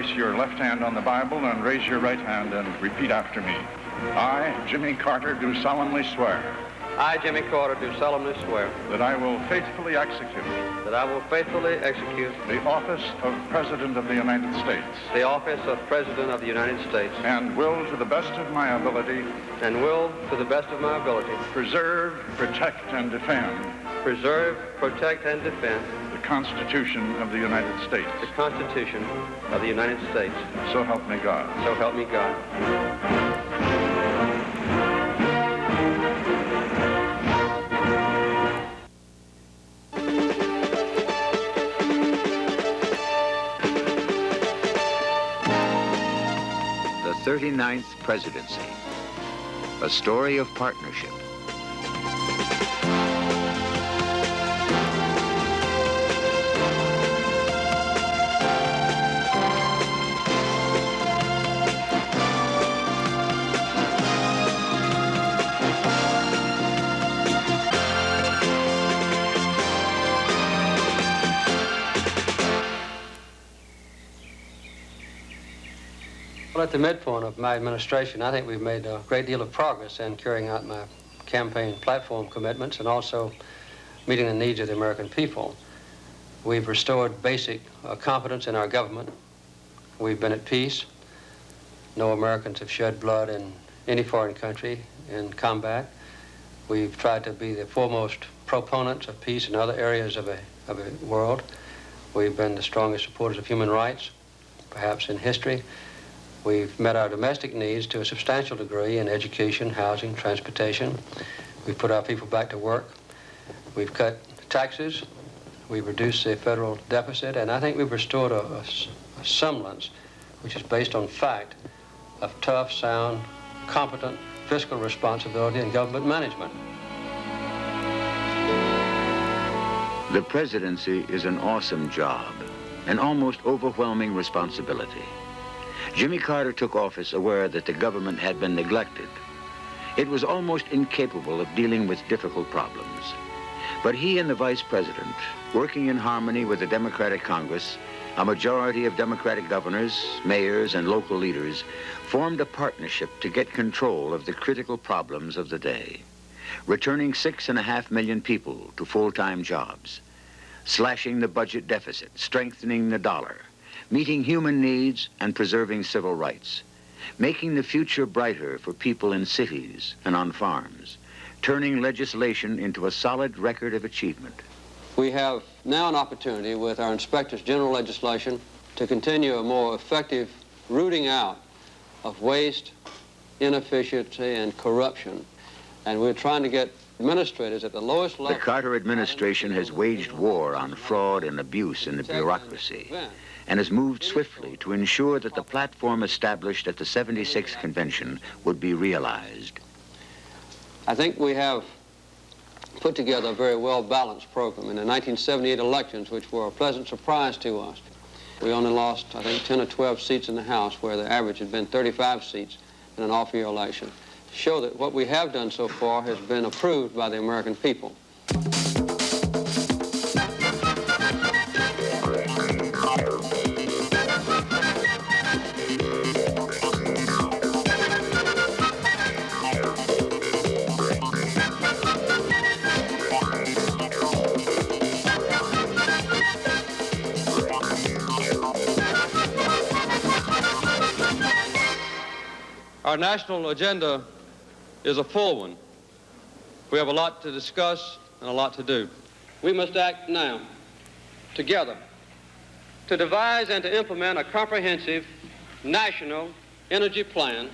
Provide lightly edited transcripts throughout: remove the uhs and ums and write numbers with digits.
place your left hand on the Bible and raise your right hand and repeat after me. I, Jimmy Carter, do solemnly swear I, Jimmy Carter, do solemnly swear that I will faithfully execute that I will faithfully execute the office of President of the United States the office of President of the United States and will, to the best of my ability, and will, to the best of my ability, preserve, protect, and defend preserve, protect, and defend the Constitution of the United States. the Constitution of the United States. So help me God. So help me God. The 39th Presidency, a story of partnership. Well, at the midpoint of my administration, I think we've made a great deal of progress in carrying out my campaign platform commitments and also meeting the needs of the American people. We've restored basic confidence in our government. We've been at peace. No Americans have shed blood in any foreign country in combat. We've tried to be the foremost proponents of peace in other areas of the world. We've been the strongest supporters of human rights, perhaps in history. We've met our domestic needs to a substantial degree in education, housing, transportation. We've put our people back to work. We've cut taxes. We've reduced the federal deficit. And I think we've restored a semblance, which is based on fact, of tough, sound, competent fiscal responsibility and government management. The presidency is an awesome job, an almost overwhelming responsibility. Jimmy Carter took office aware that the government had been neglected. It was almost incapable of dealing with difficult problems. But he and the vice president, working in harmony with the Democratic Congress, a majority of Democratic governors, mayors, and local leaders, formed a partnership to get control of the critical problems of the day, returning 6.5 million people to full-time jobs, slashing the budget deficit, strengthening the dollar, meeting human needs and preserving civil rights, making the future brighter for people in cities and on farms, turning legislation into a solid record of achievement. We have now an opportunity with our Inspectors General legislation to continue a more effective rooting out of waste, inefficiency, and corruption. And we're trying to get administrators at the lowest level. The Carter administration has waged war on fraud and abuse in the bureaucracy and has moved swiftly to ensure that the platform established at the 76th convention would be realized. I think we have put together a very well-balanced program. In the 1978 elections, which were a pleasant surprise to us, we only lost, I think, 10 or 12 seats in the House, where the average had been 35 seats in an off-year election, to show that what we have done so far has been approved by the American people. Our national agenda is a full one. We have a lot to discuss and a lot to do. We must act now, together, to devise and to implement a comprehensive national energy plan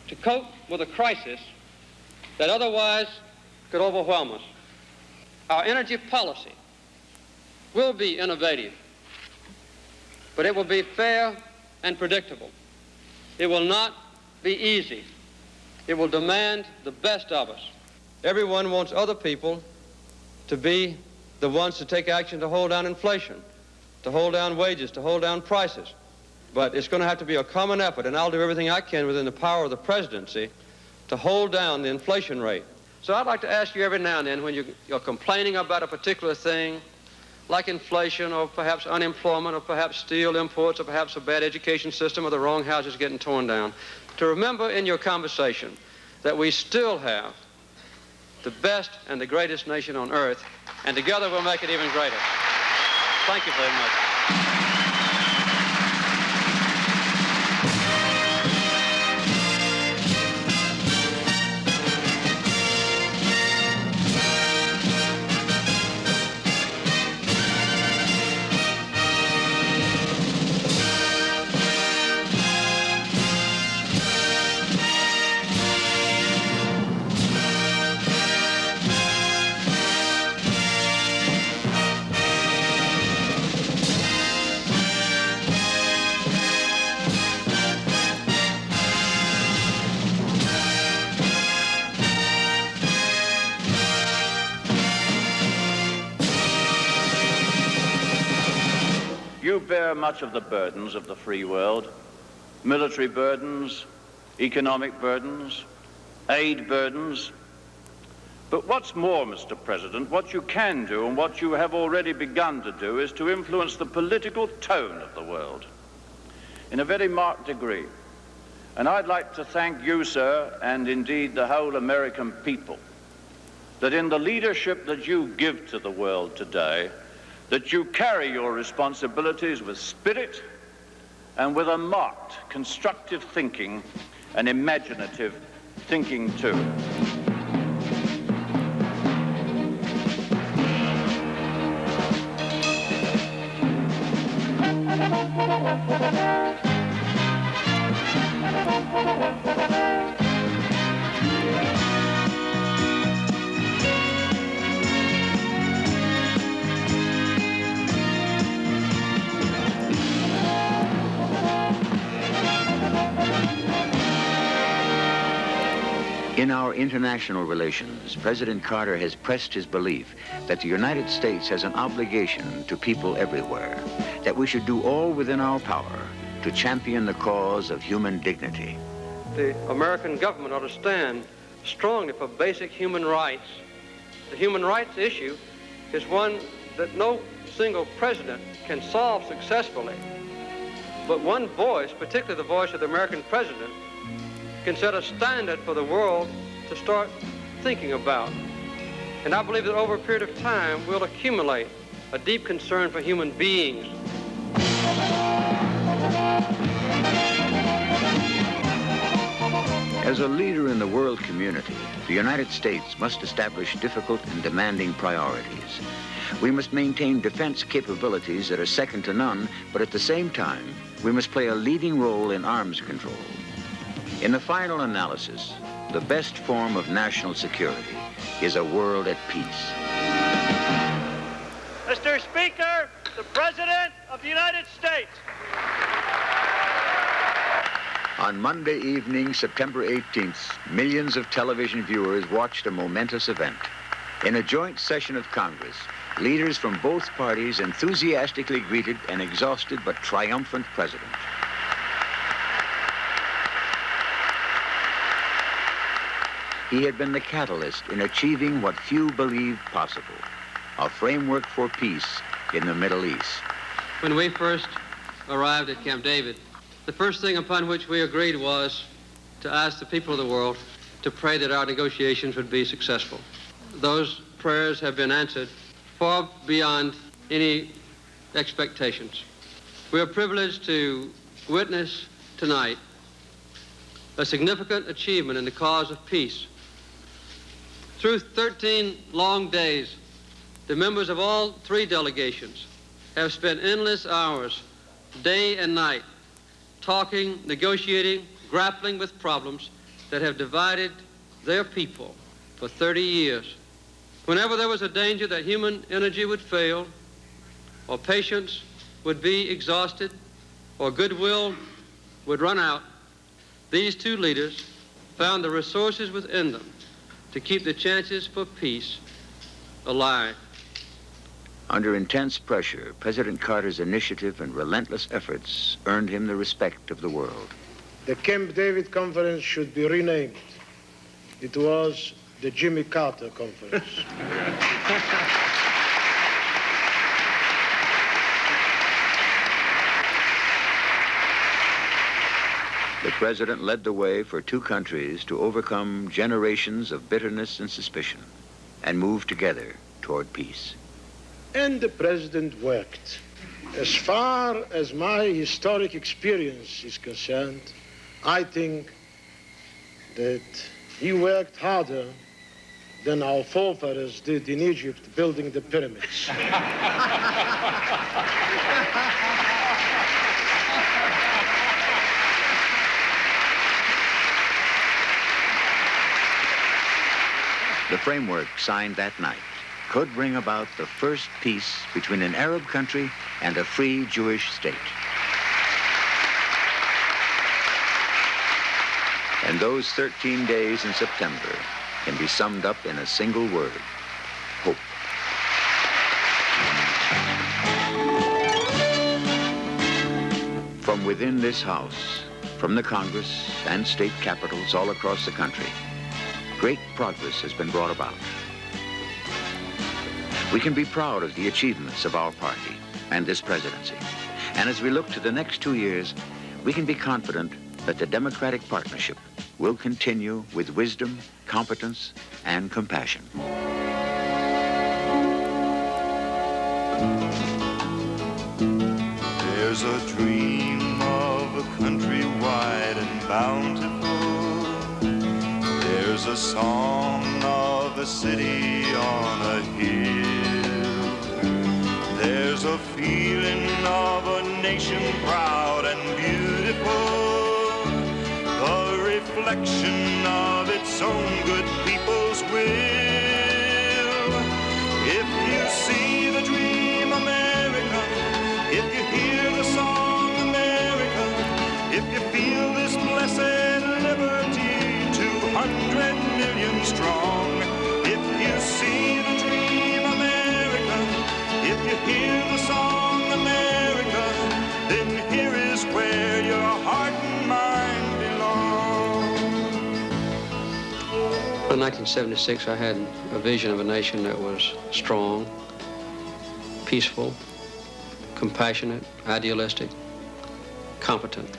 to cope with a crisis that otherwise could overwhelm us. Our energy policy will be innovative, but it will be fair and predictable. It will not be easy. It will demand the best of us. Everyone wants other people to be the ones to take action to hold down inflation, to hold down wages, to hold down prices. But it's going to have to be a common effort, and I'll do everything I can within the power of the presidency to hold down the inflation rate. So I'd like to ask you every now and then, when you're complaining about a particular thing, like inflation or perhaps unemployment or perhaps steel imports or perhaps a bad education system or the wrong houses getting torn down, to remember in your conversation that we still have the best and the greatest nation on earth, and together we'll make it even greater. Thank you very much. You bear much of the burdens of the free world, military burdens, economic burdens, aid burdens. But what's more, Mr. President, what you can do and what you have already begun to do is to influence the political tone of the world in a very marked degree. And I'd like to thank you, sir, and indeed the whole American people, that in the leadership that you give to the world today, that you carry your responsibilities with spirit and with a marked constructive thinking and imaginative thinking too. In our international relations, President Carter has pressed his belief that the United States has an obligation to people everywhere, that we should do all within our power to champion the cause of human dignity. The American government ought to stand strongly for basic human rights. The human rights issue is one that no single president can solve successfully. But one voice, particularly the voice of the American president, can set a standard for the world to start thinking about. And I believe that over a period of time, we'll accumulate a deep concern for human beings. As a leader in the world community, the United States must establish difficult and demanding priorities. We must maintain defense capabilities that are second to none, but at the same time, we must play a leading role in arms control. In the final analysis, the best form of national security is a world at peace. Mr. Speaker, the President of the United States. On Monday evening, September 18th, millions of television viewers watched a momentous event. In a joint session of Congress, leaders from both parties enthusiastically greeted an exhausted but triumphant president. He had been the catalyst in achieving what few believed possible, a framework for peace in the Middle East. When we first arrived at Camp David, the first thing upon which we agreed was to ask the people of the world to pray that our negotiations would be successful. Those prayers have been answered far beyond any expectations. We are privileged to witness tonight a significant achievement in the cause of peace. Through 13 long days, the members of all three delegations have spent endless hours, day and night, talking, negotiating, grappling with problems that have divided their people for 30 years. Whenever there was a danger that human energy would fail, or patience would be exhausted, or goodwill would run out, these two leaders found the resources within them to keep the chances for peace alive. Under intense pressure, President Carter's initiative and relentless efforts earned him the respect of the world. The Camp David Conference should be renamed. It was the Jimmy Carter Conference. The president led the way for two countries to overcome generations of bitterness and suspicion and move together toward peace. And the president worked. As far as my historic experience is concerned, I think that he worked harder than our forefathers did in Egypt building the pyramids. The framework signed that night could bring about the first peace between an Arab country and a free Jewish state. And those 13 days in September can be summed up in a single word: hope. From within this house, from the Congress and state capitals all across the country, great progress has been brought about. We can be proud of the achievements of our party and this presidency. And as we look to the next 2 years, we can be confident that the Democratic partnership will continue with wisdom, competence, and compassion. There's a dream of a country wide and bountiful. There's a song of a city on a hill. There's a feeling of a nation proud and beautiful, a reflection of its own good people's will. If you see the dream, America, if you hear the song, America, if you feel this blessed liberty, 200 million strong. If you see the dream, America, if you hear the song, America, then here is where your heart and mind belong. In 1976, I had a vision of a nation that was strong, peaceful, compassionate, idealistic, competent.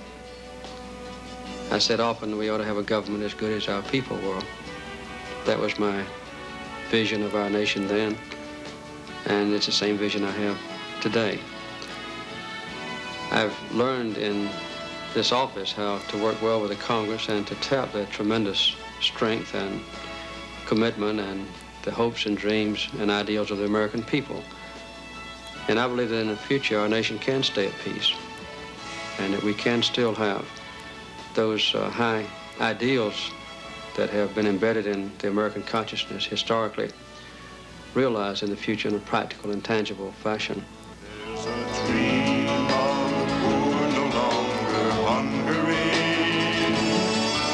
I said often we ought to have a government as good as our people were. That was my vision of our nation then, and it's the same vision I have today. I've learned in this office how to work well with the Congress and to tap the tremendous strength and commitment and the hopes and dreams and ideals of the American people. And I believe that in the future our nation can stay at peace and that we can still have those high ideals that have been embedded in the American consciousness historically realized in the future in a practical and tangible fashion. There's a dream of the poor no longer hungering.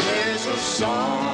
There's a song